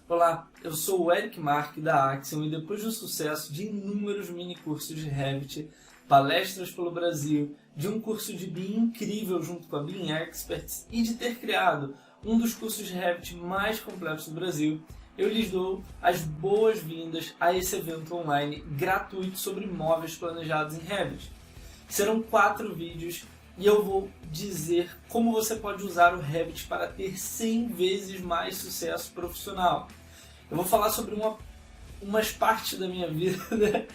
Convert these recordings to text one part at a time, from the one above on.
Olá, eu sou o Eric Mark da Axiom e depois do sucesso de inúmeros mini cursos de Revit, palestras pelo Brasil, de um curso de BIM incrível junto com a BIM Experts e de ter criado um dos cursos de Revit mais completos do Brasil, eu lhes dou as boas-vindas a esse evento online gratuito sobre móveis planejados em Revit. Serão 4 vídeos e eu vou dizer como você pode usar o Revit para ter 100 vezes mais sucesso profissional. Eu vou falar sobre umas partes da minha vida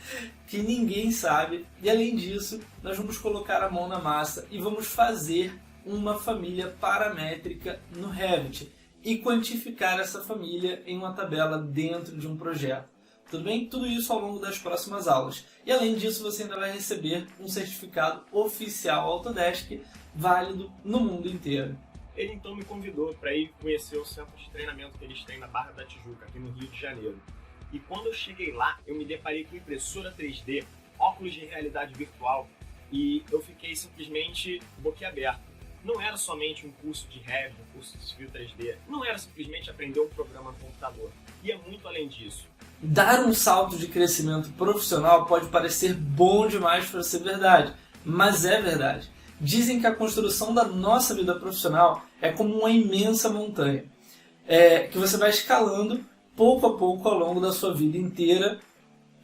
que ninguém sabe e, além disso, nós vamos colocar a mão na massa e vamos fazer uma família paramétrica no Revit e quantificar essa família em uma tabela dentro de um projeto. Tudo bem? Tudo isso ao longo das próximas aulas. E além disso, você ainda vai receber um certificado oficial Autodesk válido no mundo inteiro. Ele então me convidou para ir conhecer o centro de treinamento que eles têm na Barra da Tijuca, aqui no Rio de Janeiro. E quando eu cheguei lá, eu me deparei com impressora 3D, óculos de realidade virtual e eu fiquei simplesmente boquiaberto. Não era somente um curso de Revit, um curso de Civil 3D, não era simplesmente aprender um programa no computador. E é muito além disso. Dar um salto de crescimento profissional pode parecer bom demais para ser verdade, mas é verdade. Dizem que a construção da nossa vida profissional é como uma imensa montanha, que você vai escalando pouco a pouco ao longo da sua vida inteira.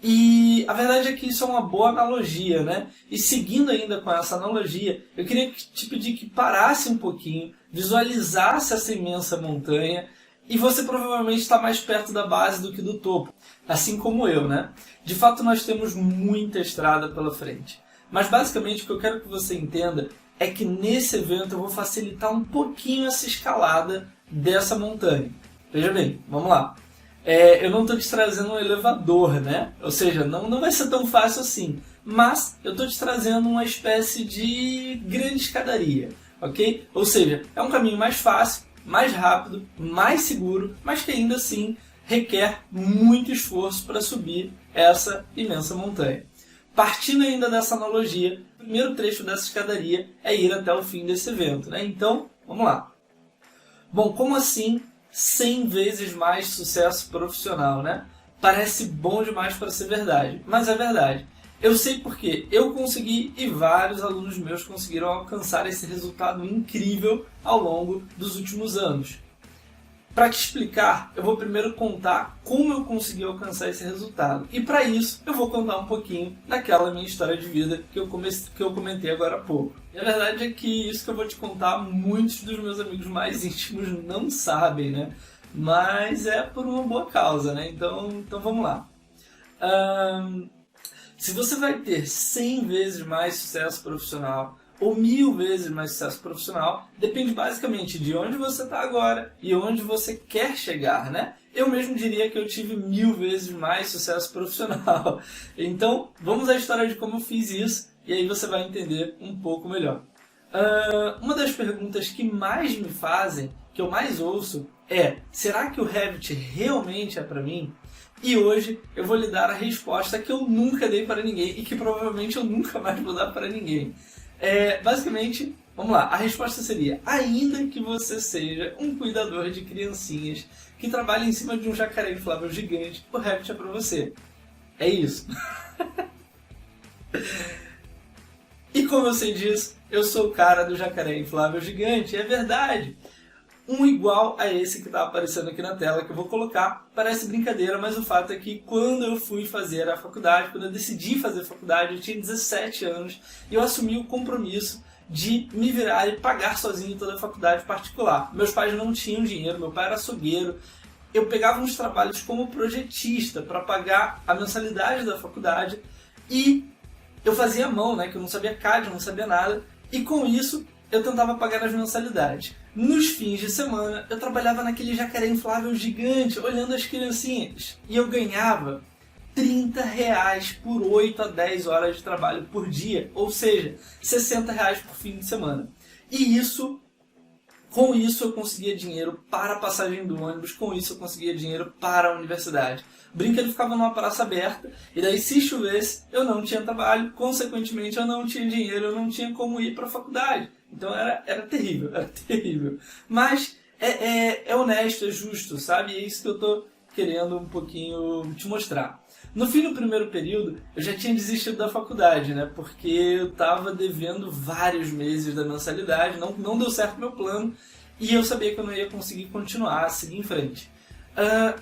E a verdade é que isso é uma boa analogia, né? E seguindo ainda com essa analogia, eu queria te pedir que parasse um pouquinho, visualizasse essa imensa montanha, e você provavelmente está mais perto da base do que do topo, assim como eu, né? De fato, nós temos muita estrada pela frente. Mas basicamente o que eu quero que você entenda é que nesse evento eu vou facilitar um pouquinho essa escalada dessa montanha. Veja bem, vamos lá. Eu não estou te trazendo um elevador, né? Ou seja, não vai ser tão fácil assim. Mas eu estou te trazendo uma espécie de grande escadaria, ok? Ou seja, é um caminho mais fácil, mais rápido, mais seguro, mas que ainda assim requer muito esforço para subir essa imensa montanha. Partindo ainda dessa analogia, o primeiro trecho dessa escadaria é ir até o fim desse evento, né? Então, vamos lá. Bom, como assim 100 vezes mais sucesso profissional, né? Parece bom demais para ser verdade, mas é verdade. Eu sei porque eu consegui e vários alunos meus conseguiram alcançar esse resultado incrível ao longo dos últimos anos. Para te explicar, eu vou primeiro contar como eu consegui alcançar esse resultado. E para isso, eu vou contar um pouquinho daquela minha história de vida que eu comentei agora há pouco. E a verdade é que isso que eu vou te contar, muitos dos meus amigos mais íntimos não sabem, né? Mas é por uma boa causa, né? Então vamos lá. Se você vai ter 100 vezes mais sucesso profissional ou 1000 vezes mais sucesso profissional, depende basicamente de onde você está agora e onde você quer chegar, né? Eu mesmo diria que eu tive 1000 vezes mais sucesso profissional. Então, vamos à história de como eu fiz isso e aí você vai entender um pouco melhor. Uma das perguntas que mais me fazem, que eu mais ouço, é: será que o Revit realmente é para mim? E hoje eu vou lhe dar a resposta que eu nunca dei para ninguém e que provavelmente eu nunca mais vou dar para ninguém. Basicamente, vamos lá, a resposta seria: ainda que você seja um cuidador de criancinhas que trabalha em cima de um jacaré inflável gigante, o Revit é para você. É isso. E como eu sei disso, eu sou o cara do jacaré inflável gigante, é verdade. Um igual a esse que está aparecendo aqui na tela, que eu vou colocar. Parece brincadeira, mas o fato é que quando eu fui fazer a faculdade, quando eu decidi fazer faculdade, eu tinha 17 anos e eu assumi o compromisso de me virar e pagar sozinho toda a faculdade particular. Meus pais não tinham dinheiro, meu pai era açougueiro. Eu pegava uns trabalhos como projetista para pagar a mensalidade da faculdade e eu fazia à mão, né, que eu não sabia CAD, eu não sabia nada, e com isso eu tentava pagar as mensalidades. Nos fins de semana, eu trabalhava naquele jacaré inflável gigante, olhando as criancinhas. E eu ganhava R$30 por 8 a 10 horas de trabalho por dia. Ou seja, R$60 por fim de semana. E com isso eu conseguia dinheiro para a passagem do ônibus, com isso eu conseguia dinheiro para a universidade. O brinquedo ficava numa praça aberta, e daí se chovesse, eu não tinha trabalho, consequentemente eu não tinha dinheiro, eu não tinha como ir para a faculdade. Então era terrível, era terrível. Mas é honesto, é justo, sabe? É isso que eu tô querendo um pouquinho te mostrar. No fim do primeiro período, eu já tinha desistido da faculdade, né? Porque eu estava devendo vários meses da mensalidade, não deu certo o meu plano, e eu sabia que eu não ia conseguir continuar, seguir em frente.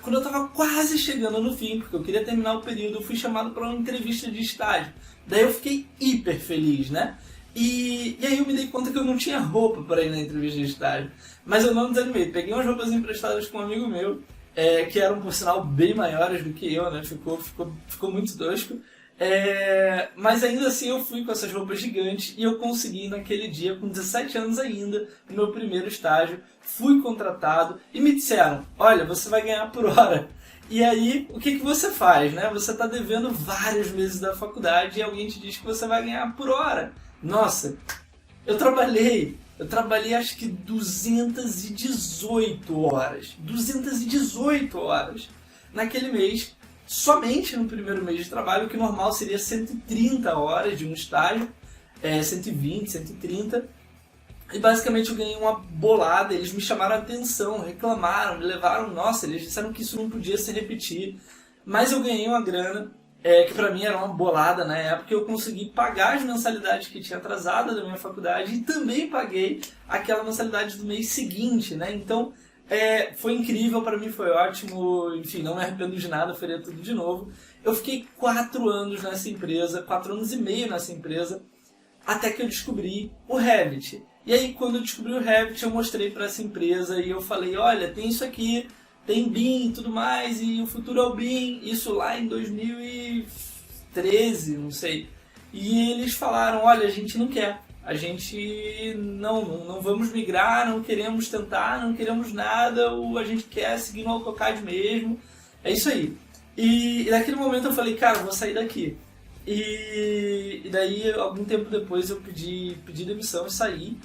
Quando eu estava quase chegando no fim, porque eu queria terminar o período, eu fui chamado para uma entrevista de estágio. Daí eu fiquei hiper feliz, né? E aí eu me dei conta que eu não tinha roupa para ir na entrevista de estágio. Mas eu não desanimei. Peguei umas roupas emprestadas com um amigo meu, que eram, por sinal, bem maiores do que eu, né? Ficou muito tosco. Mas ainda assim eu fui com essas roupas gigantes e eu consegui naquele dia, com 17 anos ainda, no meu primeiro estágio, fui contratado e me disseram, olha, você vai ganhar por hora. E aí, o que você faz, né? Você está devendo vários meses da faculdade e alguém te diz que você vai ganhar por hora. Nossa, eu trabalhei acho que 218 horas. 218 horas naquele mês, somente no primeiro mês de trabalho, que normal seria 130 horas de um estágio, 120, 130. E basicamente eu ganhei uma bolada, eles me chamaram a atenção, reclamaram, me levaram, nossa, eles disseram que isso não podia se repetir. Mas eu ganhei uma grana, que pra mim era uma bolada na época, eu consegui pagar as mensalidades que tinha atrasado da minha faculdade e também paguei aquela mensalidade do mês seguinte, né? Então, foi incrível, pra mim foi ótimo, enfim, não me arrependo de nada, faria tudo de novo. Eu fiquei 4 anos nessa empresa, 4 anos e meio nessa empresa, até que eu descobri o Revit. E aí, quando eu descobri o Revit, eu mostrei para essa empresa e eu falei, olha, tem isso aqui, tem BIM e tudo mais, e o futuro é o BIM, isso lá em 2013, não sei. E eles falaram, olha, a gente não quer, a gente não vamos migrar, não queremos tentar, não queremos nada, a gente quer seguir no AutoCAD mesmo, é isso aí. E naquele momento eu falei, cara, eu vou sair daqui. E daí, algum tempo depois, eu pedi demissão e saí.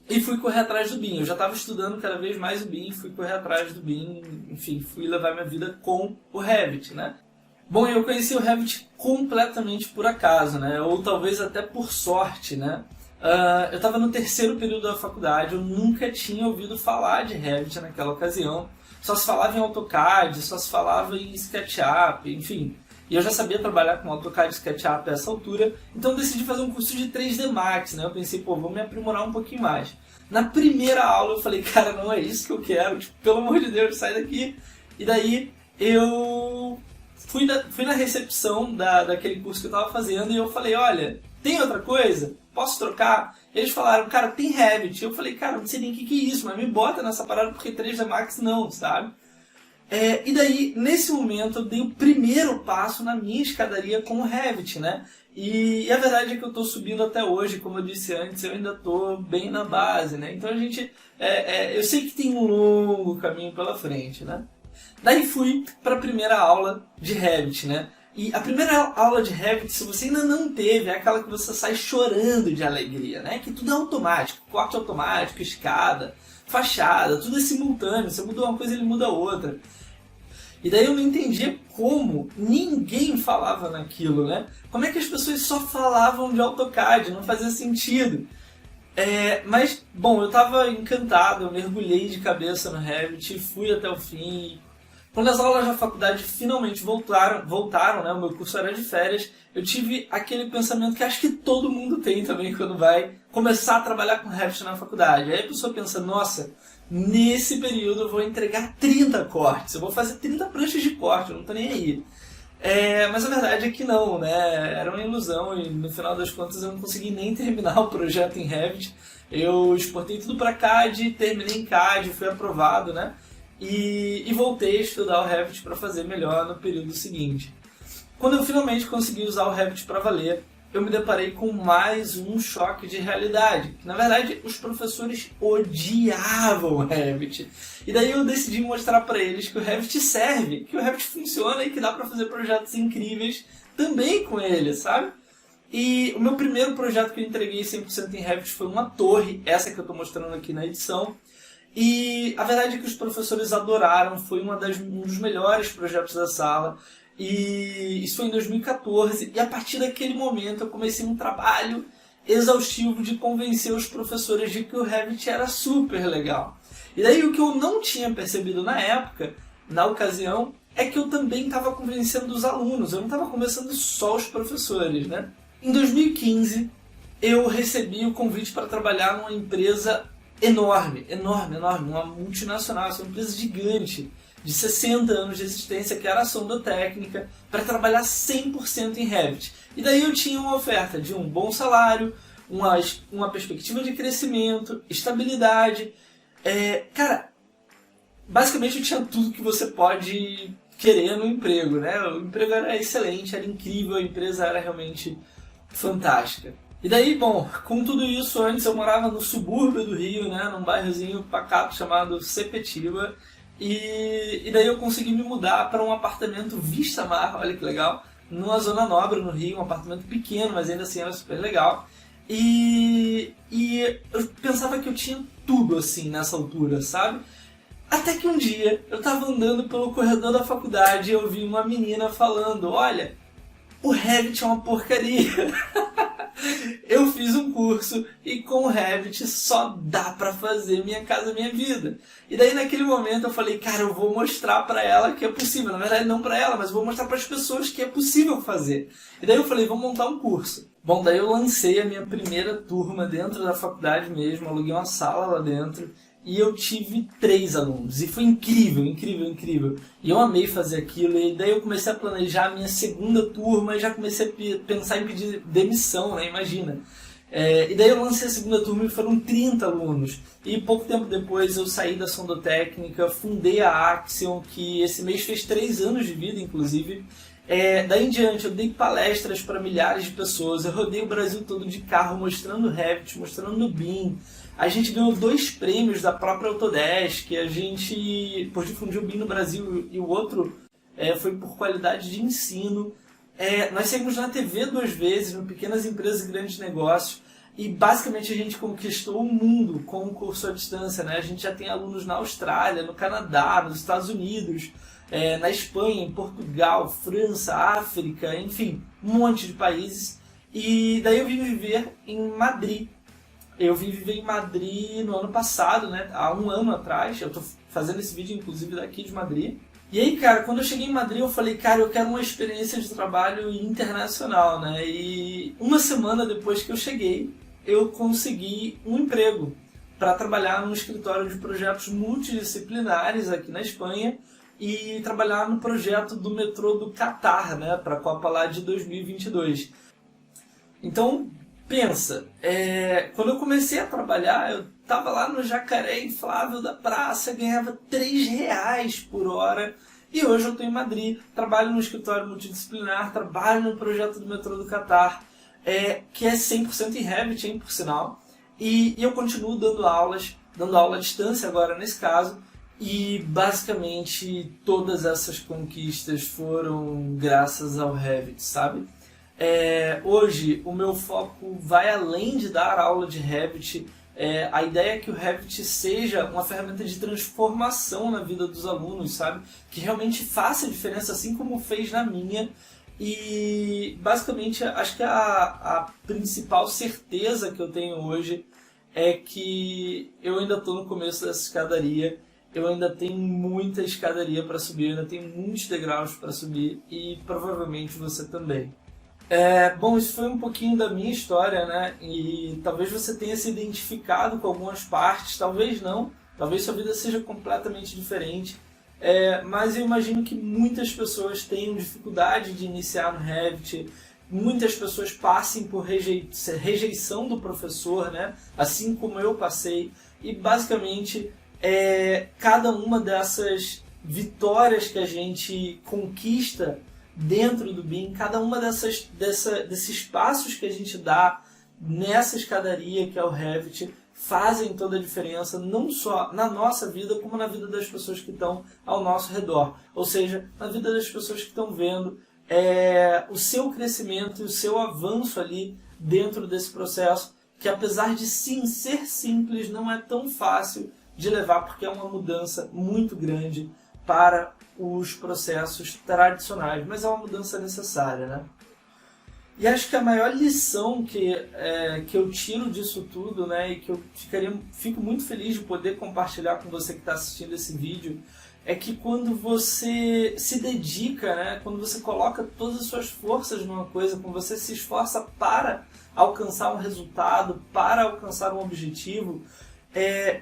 E fui correr atrás do BIM. Eu já estava estudando cada vez mais o BIM, fui correr atrás do BIM, enfim, fui levar minha vida com o Revit, né? Bom, eu conheci o Revit completamente por acaso, né? Ou talvez até por sorte, né? Eu estava no terceiro período da faculdade, eu nunca tinha ouvido falar de Revit naquela ocasião. Só se falava em AutoCAD, só se falava em SketchUp, enfim. E eu já sabia trabalhar com AutoCAD e SketchUp a essa altura, então eu decidi fazer um curso de 3D Max, né? Eu pensei, vou me aprimorar um pouquinho mais. Na primeira aula eu falei, cara, não é isso que eu quero, tipo, pelo amor de Deus, sai daqui. E daí eu fui na recepção daquele curso que eu estava fazendo e eu falei, olha, tem outra coisa? Posso trocar? Eles falaram, cara, tem Revit. Eu falei, cara, não sei nem o que é isso, mas me bota nessa parada porque 3D Max não, sabe? E daí, nesse momento, eu dei o primeiro passo na minha escadaria com o Revit, né? E a verdade é que eu estou subindo até hoje, como eu disse antes, eu ainda estou bem na base, né? Então a gente, eu sei que tem um longo caminho pela frente, né? Daí fui para a primeira aula de Revit, né? E a primeira aula de Revit, se você ainda não teve, é aquela que você sai chorando de alegria, né? Que tudo é automático, corte automático, escada, fachada, tudo é simultâneo, você muda uma coisa, ele muda outra. E daí eu não entendia como ninguém falava naquilo, né? Como é que as pessoas só falavam de AutoCAD, não fazia sentido. Mas, bom, eu estava encantado, eu mergulhei de cabeça no Revit, fui até o fim. Quando as aulas da faculdade finalmente voltaram, né? O meu curso era de férias, eu tive aquele pensamento que acho que todo mundo tem também quando vai começar a trabalhar com Revit na faculdade. Aí a pessoa pensa, nossa, nesse período eu vou entregar 30 cortes, eu vou fazer 30 pranchas de corte, eu não estou nem aí. Mas a verdade é que não, né? Era uma ilusão e no final das contas eu não consegui nem terminar o projeto em Revit. Eu exportei tudo para CAD, terminei em CAD, fui aprovado, né? E voltei a estudar o Revit para fazer melhor no período seguinte. Quando eu finalmente consegui usar o Revit para valer, eu me deparei com mais um choque de realidade. Na verdade, os professores odiavam o Revit. E daí eu decidi mostrar para eles que o Revit serve, que o Revit funciona e que dá para fazer projetos incríveis também com ele, sabe? E o meu primeiro projeto que eu entreguei 100% em Revit foi uma torre, essa que eu estou mostrando aqui na edição. E a verdade é que os professores adoraram, foi um dos melhores projetos da sala. E isso foi em 2014, e a partir daquele momento eu comecei um trabalho exaustivo de convencer os professores de que o Revit era super legal. E daí o que eu não tinha percebido na época na ocasião é que eu também estava convencendo os alunos, eu não estava convencendo só os professores, né? Em 2015, eu recebi o convite para trabalhar numa empresa enorme, uma multinacional, uma empresa gigante, de 60 anos de existência, que era a Sonda Técnica, para trabalhar 100% em Revit. E daí eu tinha uma oferta de um bom salário, uma perspectiva de crescimento, estabilidade. Cara, basicamente eu tinha tudo que você pode querer no emprego, né? O emprego era excelente, era incrível, a empresa era realmente fantástica. E daí, bom, com tudo isso, antes eu morava no subúrbio do Rio, né? Num bairrozinho pacato chamado Sepetiba. E daí eu consegui me mudar para um apartamento vista mar, olha que legal, numa zona nobre no Rio, um apartamento pequeno, mas ainda assim era super legal. E eu pensava que eu tinha tudo assim nessa altura, sabe? Até que um dia eu estava andando pelo corredor da faculdade e eu vi uma menina falando: olha, o Revit é uma porcaria. Eu fiz um curso e com o Revit só dá pra fazer Minha Casa Minha Vida. E daí naquele momento eu falei: cara, eu vou mostrar pra ela que é possível. Na verdade não pra ela, mas vou mostrar pras pessoas que é possível fazer. E daí eu falei: vamos montar um curso. Bom, daí eu lancei a minha primeira turma dentro da faculdade mesmo, aluguei uma sala lá dentro. E eu tive 3 alunos. E foi incrível, incrível, incrível. E eu amei fazer aquilo. E daí eu comecei a planejar a minha segunda turma e já comecei a pensar em pedir demissão, né? Imagina. E daí eu lancei a segunda turma e foram 30 alunos. E pouco tempo depois eu saí da Sonda Técnica, fundei a Axion, que esse mês fez 3 anos de vida, inclusive. Daí em diante eu dei palestras para milhares de pessoas. Eu rodei o Brasil todo de carro mostrando Revit, mostrando o BIM. A gente ganhou 2 prêmios da própria Autodesk, a gente, por difundir o BIM no Brasil, e o outro foi por qualidade de ensino. Nós saímos na TV 2 vezes, no Pequenas Empresas e Grandes Negócios, e basicamente a gente conquistou o mundo com o curso à distância, né? A gente já tem alunos na Austrália, no Canadá, nos Estados Unidos, na Espanha, em Portugal, França, África, enfim, um monte de países. E daí eu vim viver em Madrid. Eu vim viver em Madrid no ano passado, né? Há um ano atrás. Eu tô fazendo esse vídeo, inclusive, daqui de Madrid. E aí, cara, quando eu cheguei em Madrid, eu falei: cara, eu quero uma experiência de trabalho internacional, né? E uma semana depois que eu cheguei, eu consegui um emprego para trabalhar num escritório de projetos multidisciplinares aqui na Espanha e trabalhar no projeto do metrô do Catar, né? Para a Copa lá de 2022. Então, pensa, quando eu comecei a trabalhar, eu estava lá no Jacaré Inflável da Praça, ganhava R$3 por hora, e hoje eu estou em Madrid, trabalho no escritório multidisciplinar, trabalho no projeto do metrô do Catar, que é 100% em Revit, hein, por sinal, e eu continuo dando aula à distância agora nesse caso, e basicamente todas essas conquistas foram graças ao Revit, sabe? Hoje o meu foco vai além de dar aula de Revit. A ideia é que o Revit seja uma ferramenta de transformação na vida dos alunos, sabe? Que realmente faça diferença, assim como fez na minha. E basicamente acho que a principal certeza que eu tenho hoje é que eu ainda estou no começo dessa escadaria. Eu ainda tenho muita escadaria para subir, eu ainda tenho muitos degraus para subir, e provavelmente você também. Bom, isso foi um pouquinho da minha história, né? E talvez você tenha se identificado com algumas partes, talvez não, talvez sua vida seja completamente diferente, mas eu imagino que muitas pessoas tenham dificuldade de iniciar no Revit, muitas pessoas passem por rejeição do professor, né? Assim como eu passei, e basicamente cada uma dessas vitórias que a gente conquista dentro do BIM, cada uma desses passos que a gente dá nessa escadaria que é o Revit, fazem toda a diferença, não só na nossa vida, como na vida das pessoas que estão ao nosso redor. Ou seja, na vida das pessoas que estão vendo o seu crescimento e o seu avanço ali dentro desse processo, que apesar de sim ser simples, não é tão fácil de levar, porque é uma mudança muito grande para os processos tradicionais, mas é uma mudança necessária, né? E acho que a maior lição que eu tiro disso tudo, né, e que eu fico muito feliz de poder compartilhar com você que está assistindo esse vídeo, é que quando você se dedica, né, quando você coloca todas as suas forças numa coisa, quando você se esforça para alcançar um resultado, para alcançar um objetivo,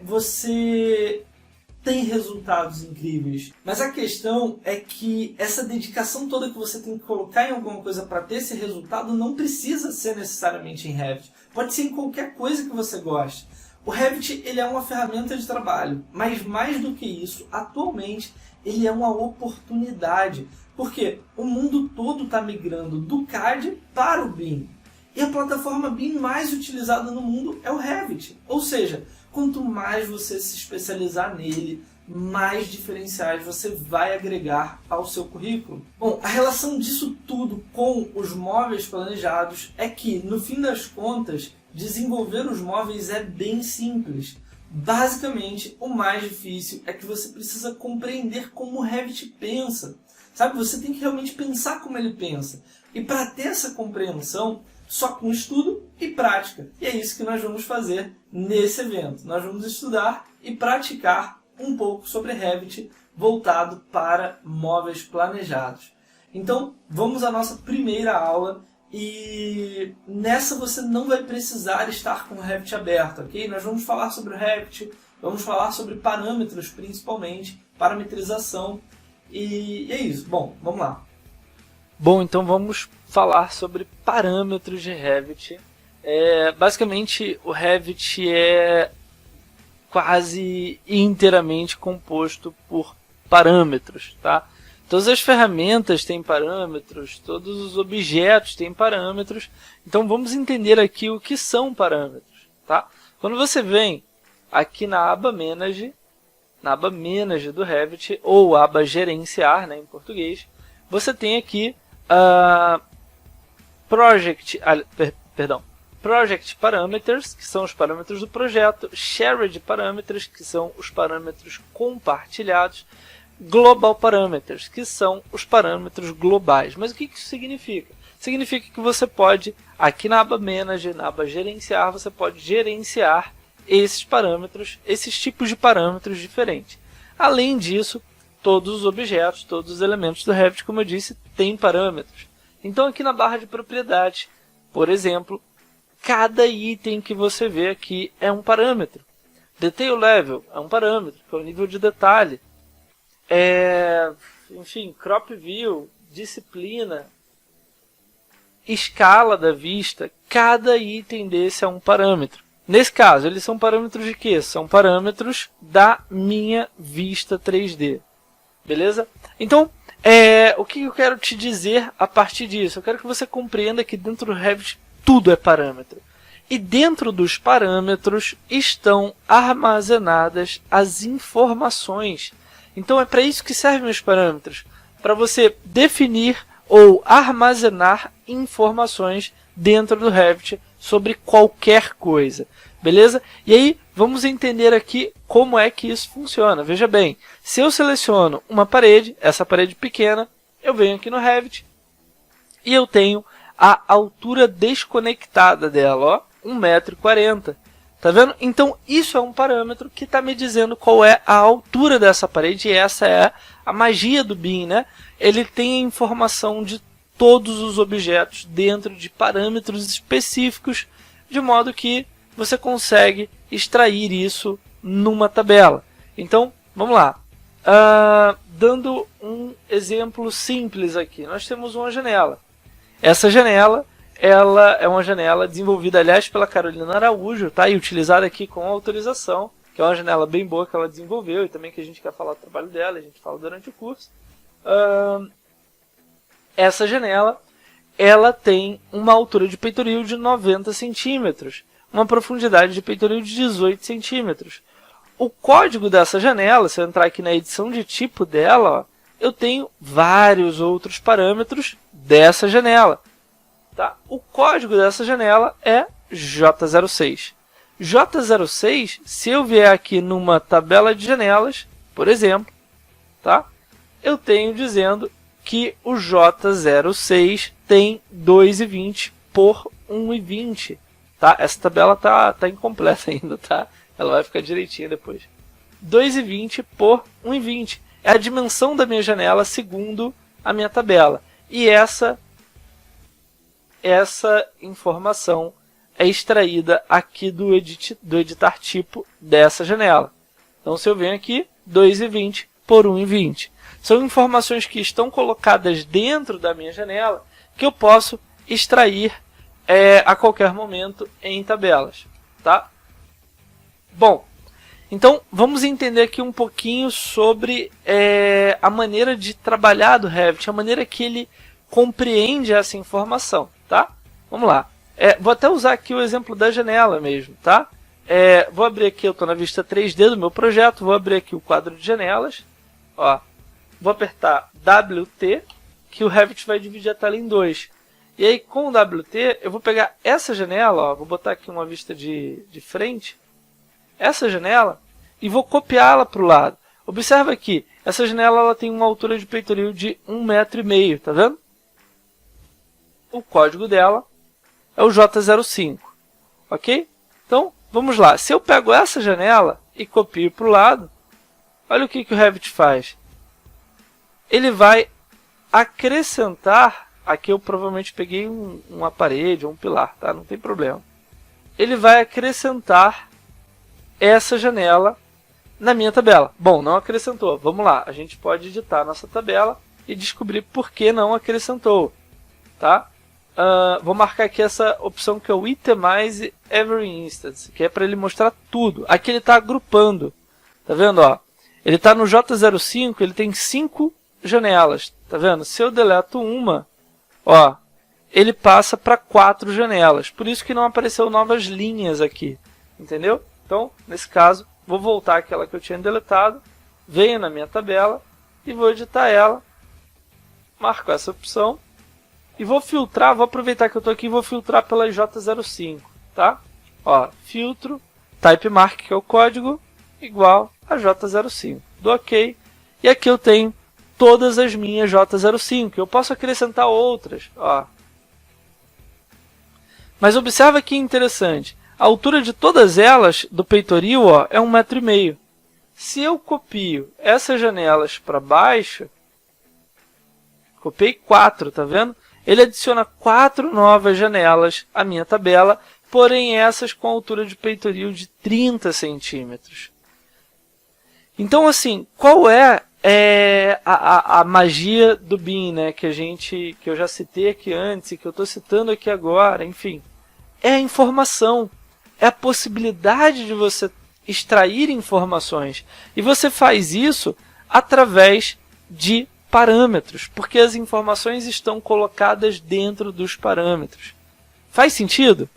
você tem resultados incríveis. Mas a questão é que essa dedicação toda que você tem que colocar em alguma coisa para ter esse resultado não precisa ser necessariamente em Revit. Pode ser em qualquer coisa que você goste. O Revit ele é uma ferramenta de trabalho, mas mais do que isso, atualmente ele é uma oportunidade. Porque o mundo todo está migrando do CAD para o BIM. E a plataforma BIM mais utilizada no mundo é o Revit. Ou seja, quanto mais você se especializar nele, mais diferenciais você vai agregar ao seu currículo. Bom, a relação disso tudo com os móveis planejados é que, no fim das contas, desenvolver os móveis é bem simples. Basicamente, o mais difícil é que você precisa compreender como o Revit pensa. Sabe, você tem que realmente pensar como ele pensa. E para ter essa compreensão, só com estudo e prática. E é isso que nós vamos fazer nesse evento. Nós vamos estudar e praticar um pouco sobre Revit voltado para móveis planejados. Então, vamos à nossa primeira aula e nessa você não vai precisar estar com o Revit aberto, ok? Nós vamos falar sobre o Revit, vamos falar sobre parâmetros principalmente, parametrização e é isso. Bom, vamos lá. Bom, então vamos falar sobre parâmetros de Revit. Basicamente, o Revit é quase inteiramente composto por parâmetros, tá? Todas as ferramentas têm parâmetros, todos os objetos têm parâmetros. Então vamos entender aqui o que são parâmetros, tá? Quando você vem aqui na aba Manage do Revit, ou aba Gerenciar, né, em português, você tem aqui Project Parameters, que são os parâmetros do projeto, Shared Parameters, que são os parâmetros compartilhados, Global Parameters, que são os parâmetros globais. Mas o que isso significa? Significa que você pode, aqui na aba Manage, na aba Gerenciar, você pode gerenciar esses parâmetros, esses tipos de parâmetros diferentes. Além disso, todos os objetos, todos os elementos do Revit, como eu disse, têm parâmetros. Então aqui na barra de propriedade, por exemplo, cada item que você vê aqui é um parâmetro. Detail Level é um parâmetro, que é o nível de detalhe. Enfim, Crop View, disciplina, escala da vista, cada item desse é um parâmetro. Nesse caso, eles são parâmetros de quê? São parâmetros da minha vista 3D. Beleza? Então, o que eu quero te dizer a partir disso? Eu quero que você compreenda que dentro do Revit tudo é parâmetro. E dentro dos parâmetros estão armazenadas as informações. Então é para isso que servem os parâmetros. Para você definir ou armazenar informações dentro do Revit sobre qualquer coisa. Beleza? E aí vamos entender aqui como é que isso funciona. Veja bem, se eu seleciono uma parede, essa parede pequena, eu venho aqui no Revit e eu tenho a altura desconectada dela, ó, 1,40 m. Tá vendo? Então isso é um parâmetro que está me dizendo qual é a altura dessa parede, e essa é a magia do BIM, né? Ele tem a informação de todos os objetos dentro de parâmetros específicos, de modo que você consegue extrair isso numa tabela. Então, vamos lá. Dando um exemplo simples aqui, nós temos uma janela. Essa janela, ela é uma janela desenvolvida, aliás, pela Carolina Araújo, tá? E utilizada aqui com autorização, que é uma janela bem boa que ela desenvolveu e também que a gente quer falar do trabalho dela, a gente fala durante o curso. Essa janela, ela tem uma altura de peitoril de 90 centímetros, uma profundidade de peitoril de 18 centímetros. O código dessa janela, se eu entrar aqui na edição de tipo dela, ó, eu tenho vários outros parâmetros dessa janela. Tá? O código dessa janela é J06. J06, se eu vier aqui numa tabela de janelas, por exemplo, tá? Eu tenho dizendo que o J06 tem 2,20 por 1,20. Tá? Essa tabela tá incompleta ainda, tá? Ela vai ficar direitinho depois. 2,20 por 1,20. é a dimensão da minha janela segundo a minha tabela. E essa informação é extraída aqui do editar tipo dessa janela. Então, se eu venho aqui, 2,20 por 1,20. São informações que estão colocadas dentro da minha janela que eu posso extrair a qualquer momento em tabelas. Tá? Bom, então vamos entender aqui um pouquinho sobre a maneira de trabalhar do Revit, a maneira que ele compreende essa informação. Tá? Vamos lá. Vou até usar aqui o exemplo da janela mesmo. Tá? Vou abrir aqui, eu estou na vista 3D do meu projeto, vou abrir aqui o quadro de janelas. Ó, vou apertar WT, que o Revit vai dividir a tela em dois. E aí, com o WT, eu vou pegar essa janela, ó, vou botar aqui uma vista de frente, essa janela, e vou copiá-la para o lado. Observa aqui, essa janela ela tem uma altura de peitoril de 1,5 m, tá vendo? O código dela é o J05, ok? Então, vamos lá. Se eu pego essa janela e copio para o lado, olha o que o Revit faz. Ele vai acrescentar, aqui eu provavelmente peguei uma parede ou um pilar, tá? Não tem problema. Ele vai acrescentar essa janela na minha tabela. Bom, não acrescentou. Vamos lá, a gente pode editar a nossa tabela e descobrir por que não acrescentou. Tá? Vou marcar aqui essa opção que é o Itemize Every Instance, que é para ele mostrar tudo. Aqui ele está agrupando. Tá vendo? Ó? Ele está no J05, ele tem 5 janelas. Tá vendo? Se eu deleto uma, ó, ele passa para 4 janelas. Por isso que não apareceu novas linhas aqui. Entendeu? Então, nesse caso, vou voltar àquela que eu tinha deletado, venho na minha tabela e vou editar ela. Marco essa opção. E vou filtrar, vou aproveitar que eu estou aqui e vou filtrar pela J05, tá? Ó, filtro, type mark, que é o código, igual a J05. Dou OK. E aqui eu tenho todas as minhas J05. Eu posso acrescentar outras, ó. Mas observa que interessante. A altura de todas elas, do peitoril, ó, é 1,5 m. Se eu copio essas janelas para baixo, copiei 4, tá vendo? Ele adiciona 4 novas janelas à minha tabela, porém essas com altura de peitoril de 30 centímetros. Então, assim, qual é a magia do BIM, né, que eu já citei aqui antes e que eu estou citando aqui agora? Enfim, é a informação, é a possibilidade de você extrair informações. E você faz isso através de parâmetros, porque as informações estão colocadas dentro dos parâmetros. Faz sentido?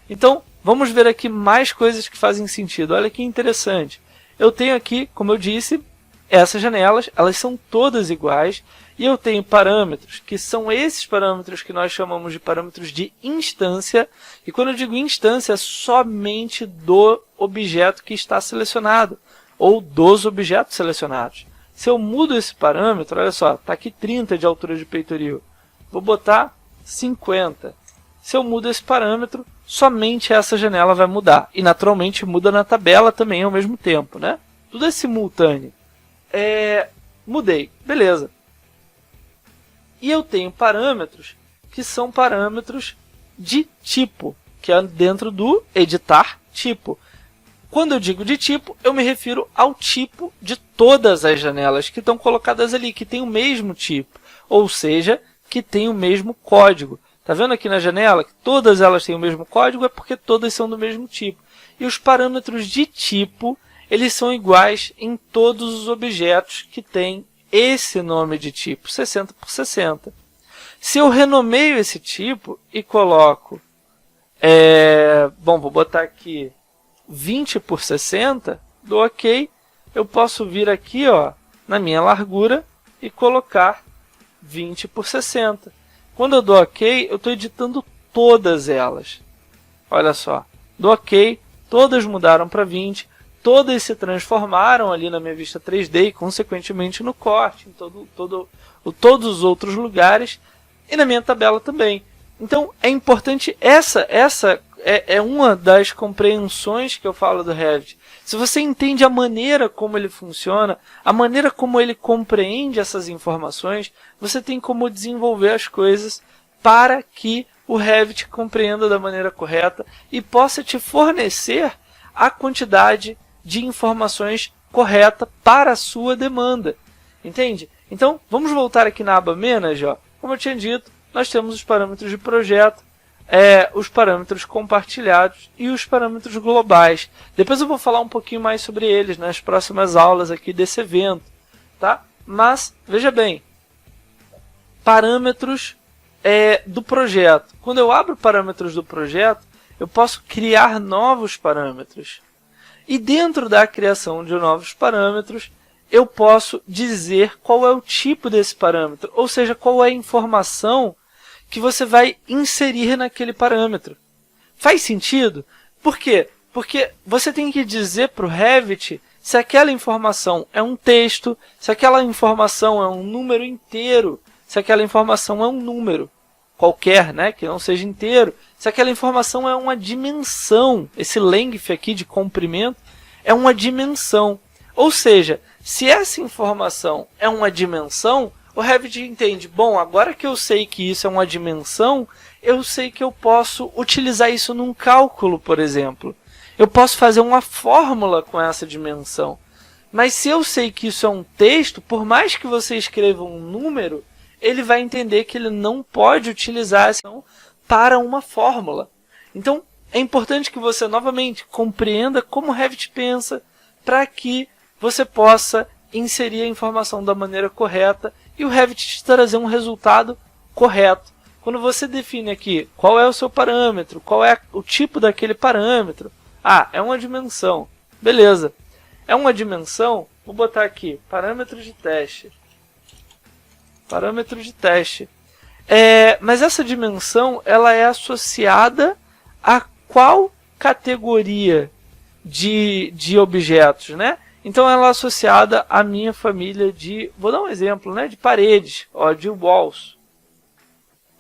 Então, vamos ver aqui mais coisas que fazem sentido. Olha que interessante. Eu tenho aqui, como eu disse, essas janelas, elas são todas iguais, e eu tenho parâmetros, que são esses parâmetros que nós chamamos de parâmetros de instância, e quando eu digo instância, é somente do objeto que está selecionado, ou dos objetos selecionados. Se eu mudo esse parâmetro, olha só, está aqui 30 de altura de peitoril, vou botar 50. Se eu mudo esse parâmetro, somente essa janela vai mudar. E naturalmente muda na tabela também ao mesmo tempo, né? Tudo é simultâneo. Mudei, beleza. E eu tenho parâmetros que são parâmetros de tipo, que é dentro do editar tipo. Quando eu digo de tipo, eu me refiro ao tipo de todas as janelas que estão colocadas ali, que tem o mesmo tipo, ou seja, que tem o mesmo código. Está vendo aqui na janela que todas elas têm o mesmo código? É porque todas são do mesmo tipo. E os parâmetros de tipo, eles são iguais em todos os objetos que têm esse nome de tipo, 60 por 60. Se eu renomeio esse tipo e coloco, vou botar aqui 20 por 60, dou OK, eu posso vir aqui, ó, na minha largura e colocar 20 por 60. Quando eu dou OK, eu estou editando todas elas. Olha só, dou OK, todas mudaram para 20, todas se transformaram ali na minha vista 3D e, consequentemente, no corte, em todos os outros lugares e na minha tabela também. Então é importante, essa é uma das compreensões que eu falo do Revit. Se você entende a maneira como ele funciona, a maneira como ele compreende essas informações, você tem como desenvolver as coisas para que o Revit compreenda da maneira correta e possa te fornecer a quantidade de informações correta para a sua demanda. Entende? Então, vamos voltar aqui na aba Manage. Como eu tinha dito, nós temos os parâmetros de projeto, os parâmetros compartilhados e os parâmetros globais. Depois eu vou falar um pouquinho mais sobre eles nas próximas aulas aqui desse evento. Tá? Mas, veja bem, parâmetros do projeto. Quando eu abro parâmetros do projeto, eu posso criar novos parâmetros. E dentro da criação de novos parâmetros, eu posso dizer qual é o tipo desse parâmetro, ou seja, qual é a informação que você vai inserir naquele parâmetro. Faz sentido? Por quê? Porque você tem que dizer para o Revit se aquela informação é um texto, se aquela informação é um número inteiro, se aquela informação é um número qualquer, né, que não seja inteiro, se aquela informação é uma dimensão, esse length aqui de comprimento é uma dimensão. Ou seja, se essa informação é uma dimensão, o Revit entende, bom, agora que eu sei que isso é uma dimensão, eu sei que eu posso utilizar isso num cálculo, por exemplo. Eu posso fazer uma fórmula com essa dimensão. Mas se eu sei que isso é um texto, por mais que você escreva um número, ele vai entender que ele não pode utilizar essa para uma fórmula. Então, é importante que você, novamente, compreenda como o Revit pensa para que você possa inserir a informação da maneira correta e o Revit te trazer um resultado correto. Quando você define aqui qual é o seu parâmetro, qual é o tipo daquele parâmetro, é uma dimensão. Beleza. É uma dimensão, vou botar aqui, parâmetro de teste. Parâmetro de teste. Mas essa dimensão ela é associada a qual categoria de objetos, né? Então ela é associada à minha família de, vou dar um exemplo, né, de paredes, de walls.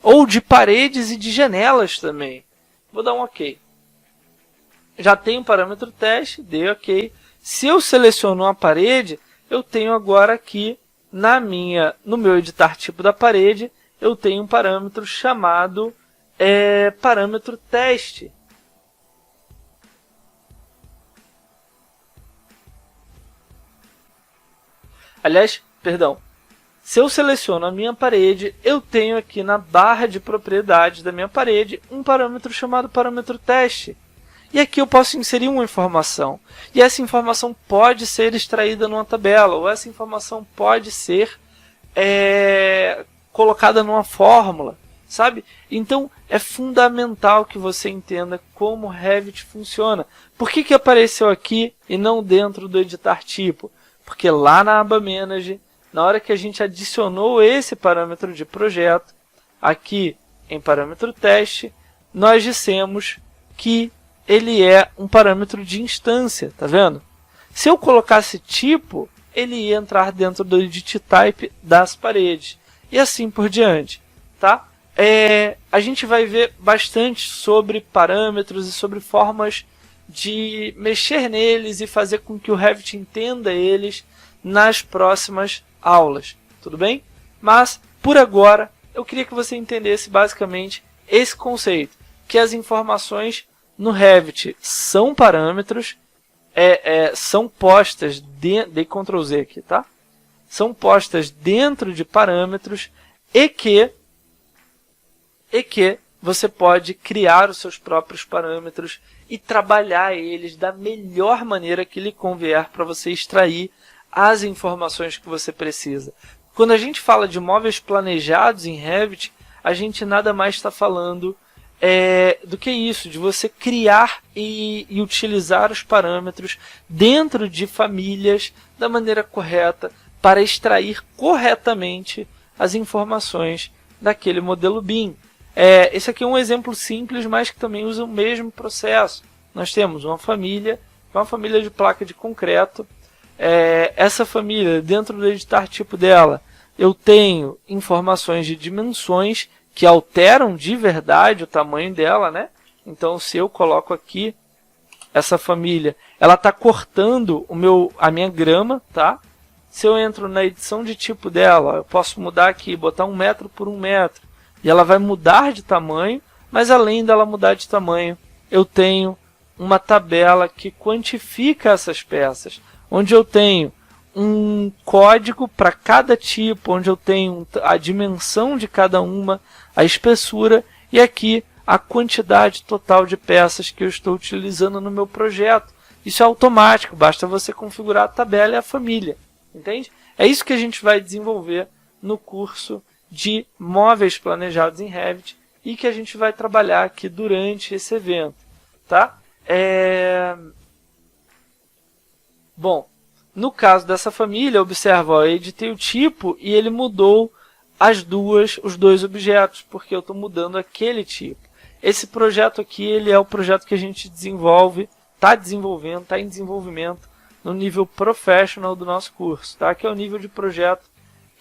Ou de paredes e de janelas também. Vou dar um OK. Já tenho um parâmetro teste, dei OK. Se eu seleciono uma parede, eu tenho agora aqui no meu editar tipo da parede, eu tenho um parâmetro chamado parâmetro teste. Aliás, perdão, se eu seleciono a minha parede, eu tenho aqui na barra de propriedades da minha parede um parâmetro chamado parâmetro teste. E aqui eu posso inserir uma informação. E essa informação pode ser extraída numa tabela, ou essa informação pode ser colocada numa fórmula, sabe? Então, é fundamental que você entenda como o Revit funciona. Por que apareceu aqui e não dentro do editar tipo? Porque lá na aba Manage, na hora que a gente adicionou esse parâmetro de projeto, aqui em parâmetro teste, nós dissemos que ele é um parâmetro de instância, tá vendo? Se eu colocasse tipo, ele ia entrar dentro do edit type das paredes, e assim por diante, tá? A gente vai ver bastante sobre parâmetros e sobre formas de mexer neles e fazer com que o Revit entenda eles nas próximas aulas, tudo bem? Mas, por agora, eu queria que você entendesse basicamente esse conceito, que as informações no Revit são parâmetros, são postas, dei Ctrl Z aqui, tá? São postas dentro de parâmetros e que você pode criar os seus próprios parâmetros e trabalhar eles da melhor maneira que lhe convier para você extrair as informações que você precisa. Quando a gente fala de móveis planejados em Revit, a gente nada mais está falando do que isso, de você criar e utilizar os parâmetros dentro de famílias da maneira correta para extrair corretamente as informações daquele modelo BIM. Esse aqui é um exemplo simples, mas que também usa o mesmo processo. Nós temos uma família de placa de concreto. Essa família, dentro do editar tipo dela, eu tenho informações de dimensões que alteram de verdade o tamanho dela, né? Então, se eu coloco aqui essa família, ela está cortando a minha grama, tá? Se eu entro na edição de tipo dela, eu posso mudar aqui, botar 1 metro por 1 metro, e ela vai mudar de tamanho, mas além dela mudar de tamanho, eu tenho uma tabela que quantifica essas peças, onde eu tenho um código para cada tipo, onde eu tenho a dimensão de cada uma, a espessura e aqui a quantidade total de peças que eu estou utilizando no meu projeto. Isso é automático, basta você configurar a tabela e a família, entende? É isso que a gente vai desenvolver no curso de móveis planejados em Revit e que a gente vai trabalhar aqui durante esse evento, tá? Bom, no caso dessa família, observa, ó, eu editei o tipo e ele mudou os dois objetos, porque eu estou mudando aquele tipo. Esse projeto aqui, ele é o projeto que a gente desenvolve, está desenvolvendo, está em desenvolvimento no nível professional do nosso curso, tá? Que é o nível de projeto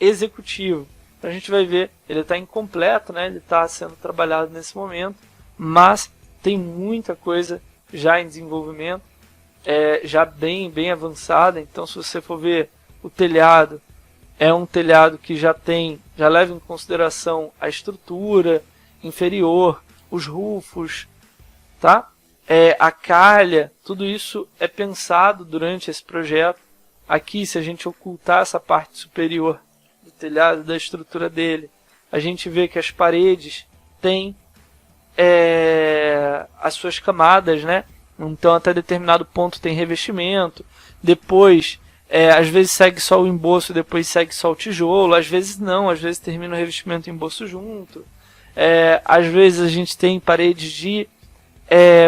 executivo. Então a gente vai ver, ele está incompleto, né? Ele está sendo trabalhado nesse momento, mas tem muita coisa já em desenvolvimento, já bem avançada. Então, se você for ver o telhado, é um telhado que já leva em consideração a estrutura inferior, os rufos, tá? A calha, tudo isso é pensado durante esse projeto. Aqui, se a gente ocultar essa parte superior do telhado, da estrutura dele, a gente vê que as paredes têm as suas camadas, né? Então, até determinado ponto tem revestimento, depois, às vezes segue só o emboço, depois segue só o tijolo, às vezes não, às vezes termina o revestimento e o emboço junto. Às vezes a gente tem paredes de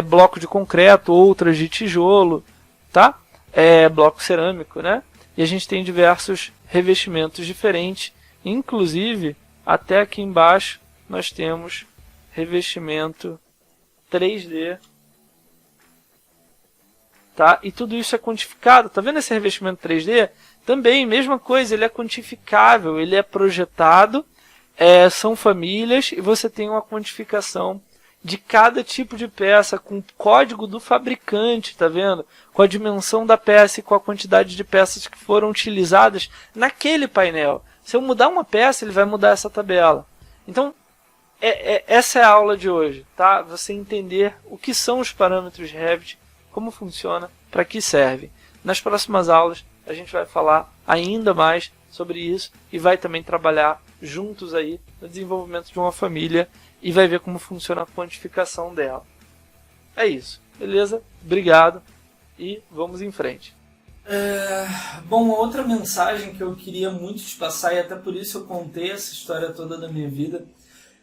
bloco de concreto, outras de tijolo, tá? Bloco cerâmico, né? E a gente tem diversos revestimentos diferentes, inclusive até aqui embaixo nós temos revestimento 3D, tá? E tudo isso é quantificado. Tá vendo esse revestimento 3D? Também, mesma coisa, ele é quantificável, ele é projetado, são famílias e você tem uma quantificação de cada tipo de peça com o código do fabricante, tá vendo? Com a dimensão da peça e com a quantidade de peças que foram utilizadas naquele painel. Se eu mudar uma peça, ele vai mudar essa tabela. Então, essa é a aula de hoje, tá? Você entender o que são os parâmetros Revit, como funciona, para que servem. Nas próximas aulas, a gente vai falar ainda mais sobre isso e vai também trabalhar juntos aí no desenvolvimento de uma família e vai ver como funciona a quantificação dela. É isso, beleza? Obrigado e vamos em frente. Bom, outra mensagem que eu queria muito te passar, e até por isso eu contei essa história toda da minha vida,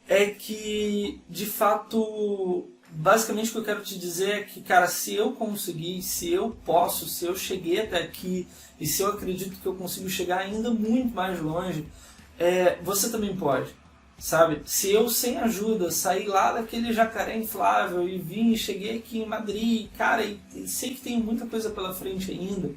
é que, de fato, basicamente o que eu quero te dizer é que, cara, se eu conseguir, se eu posso, se eu cheguei até aqui, e se eu acredito que eu consigo chegar ainda muito mais longe, você também pode, sabe? Se eu, sem ajuda, sair lá daquele jacaré inflável e vim, cheguei aqui em Madrid, cara, e sei que tem muita coisa pela frente ainda,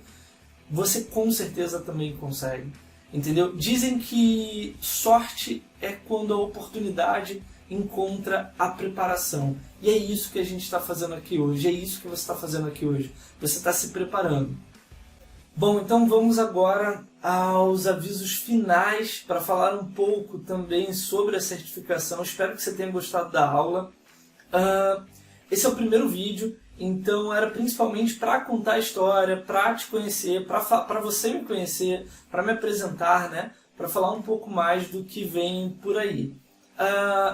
você com certeza também consegue, entendeu? Dizem que sorte é quando a oportunidade encontra a preparação. E é isso que a gente está fazendo aqui hoje, é isso que você está fazendo aqui hoje. Você está se preparando. Bom, então vamos agora aos avisos finais para falar um pouco também sobre a certificação. Espero que você tenha gostado da aula. Esse é o primeiro vídeo, então era principalmente para contar a história, para te conhecer, para você me conhecer, para me apresentar, né? Para falar um pouco mais do que vem por aí.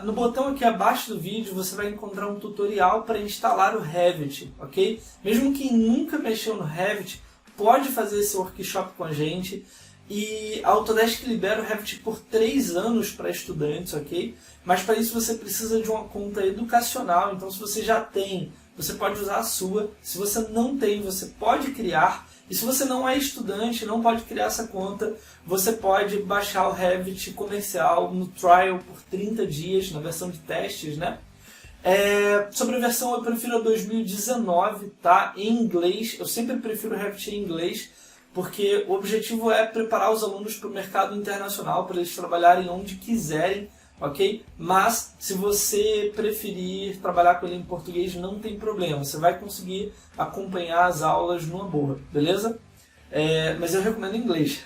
No botão aqui abaixo do vídeo você vai encontrar um tutorial para instalar o Revit, ok? Mesmo quem nunca mexeu no Revit pode fazer esse workshop com a gente. E a Autodesk libera o Revit por 3 anos para estudantes, ok? Mas para isso você precisa de uma conta educacional, então se você já tem, você pode usar a sua. Se você não tem, você pode criar. E se você não é estudante, não pode criar essa conta, você pode baixar o Revit comercial no trial por 30 dias, na versão de testes, né? Sobre a versão eu prefiro a 2019, tá? Em inglês, eu sempre prefiro o Revit em inglês, porque o objetivo é preparar os alunos para o mercado internacional, para eles trabalharem onde quiserem, ok? Mas se você preferir trabalhar com ele em português, não tem problema, você vai conseguir acompanhar as aulas numa boa, beleza? Mas eu recomendo em inglês.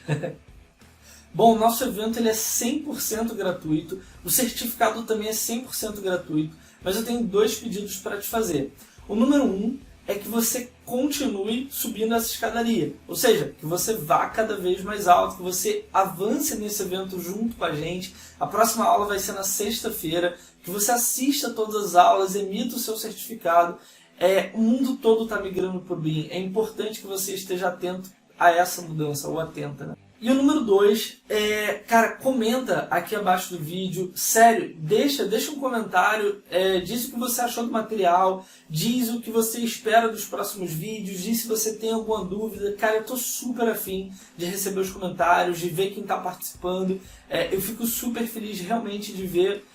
Bom, o nosso evento ele é 100% gratuito, o certificado também é 100% gratuito, mas eu tenho 2 pedidos para te fazer. O número 1 é que você continue subindo essa escadaria, ou seja, que você vá cada vez mais alto, que você avance nesse evento junto com a gente. A próxima aula vai ser na sexta-feira, que você assista todas as aulas, emita o seu certificado. O mundo todo está migrando para o BIM, é importante que você esteja atento a essa mudança, ou atenta, né? E o número 2 cara, comenta aqui abaixo do vídeo, sério, deixa um comentário, diz o que você achou do material, diz o que você espera dos próximos vídeos, diz se você tem alguma dúvida. Cara, eu tô super afim de receber os comentários, de ver quem está participando, eu fico super feliz realmente de ver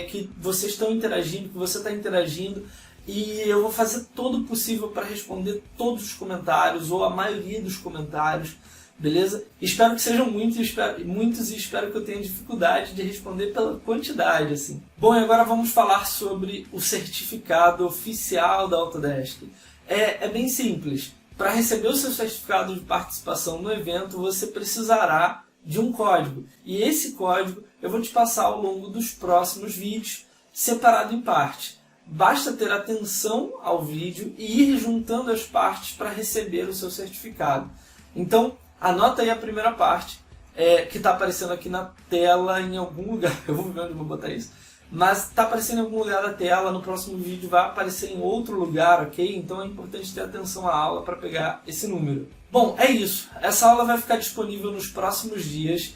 que vocês estão interagindo, que você está interagindo, e eu vou fazer todo o possível para responder todos os comentários, ou a maioria dos comentários. Beleza? Espero que sejam muitos e espero que eu tenha dificuldade de responder pela quantidade, assim. Bom, e agora vamos falar sobre o certificado oficial da Autodesk. É bem simples. Para receber o seu certificado de participação no evento, você precisará de um código. E esse código eu vou te passar ao longo dos próximos vídeos, separado em partes. Basta ter atenção ao vídeo e ir juntando as partes para receber o seu certificado. Então, anota aí a primeira parte, que está aparecendo aqui na tela em algum lugar. Eu vou ver onde eu vou botar isso. Mas está aparecendo em algum lugar da tela, no próximo vídeo vai aparecer em outro lugar, ok? Então é importante ter atenção à aula para pegar esse número. Bom, é isso. Essa aula vai ficar disponível nos próximos dias.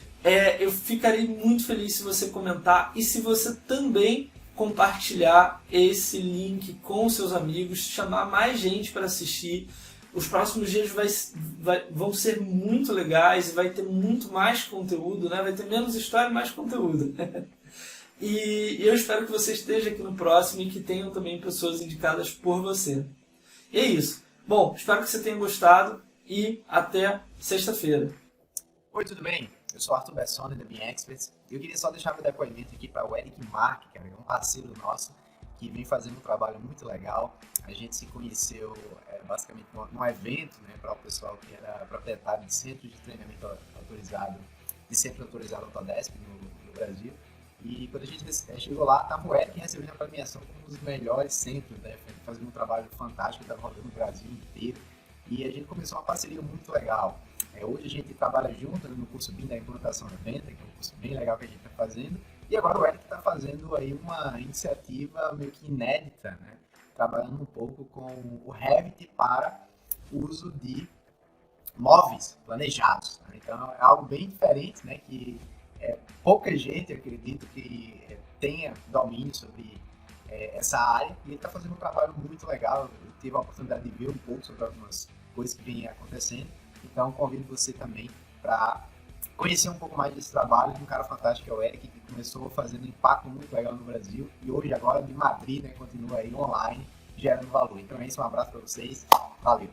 Eu ficarei muito feliz se você comentar e se você também compartilhar esse link com seus amigos, chamar mais gente para assistir. Os próximos dias vão ser muito legais e vai ter muito mais conteúdo, né? Vai ter menos história e mais conteúdo. E eu espero que você esteja aqui no próximo e que tenham também pessoas indicadas por você. E é isso. Bom, espero que você tenha gostado e até sexta-feira. Oi, tudo bem? Eu sou Arthur Bessone, da BIM Experts, e eu queria só deixar meu depoimento aqui para o Eric Mark, que é um parceiro nosso, que vem fazendo um trabalho muito legal. A gente se conheceu basicamente num evento, né, para o pessoal que era proprietário de centro de treinamento autorizado, de centro autorizado Autodesk no Brasil. E quando a gente chegou lá, estava o Eric recebendo a premiação como um dos melhores centros, né, fazendo um trabalho fantástico, estava rodando no Brasil inteiro. E a gente começou uma parceria muito legal. Hoje a gente trabalha junto no curso BIM da implantação da venda, que é um curso bem legal que a gente está fazendo. E agora o Eric está fazendo aí uma iniciativa meio que inédita, né? Trabalhando um pouco com o Revit para uso de móveis planejados. Né? Então é algo bem diferente, né? Que pouca gente, acredito, que tenha domínio sobre essa área, e ele está fazendo um trabalho muito legal. Eu tive a oportunidade de ver um pouco sobre algumas coisas que vêm acontecendo, então convido você também para conhecer um pouco mais desse trabalho de um cara fantástico, que é o Eric, que começou fazendo um impacto muito legal no Brasil e hoje agora de Madrid, né, continua aí online gerando valor. Então é isso, um abraço para vocês, valeu!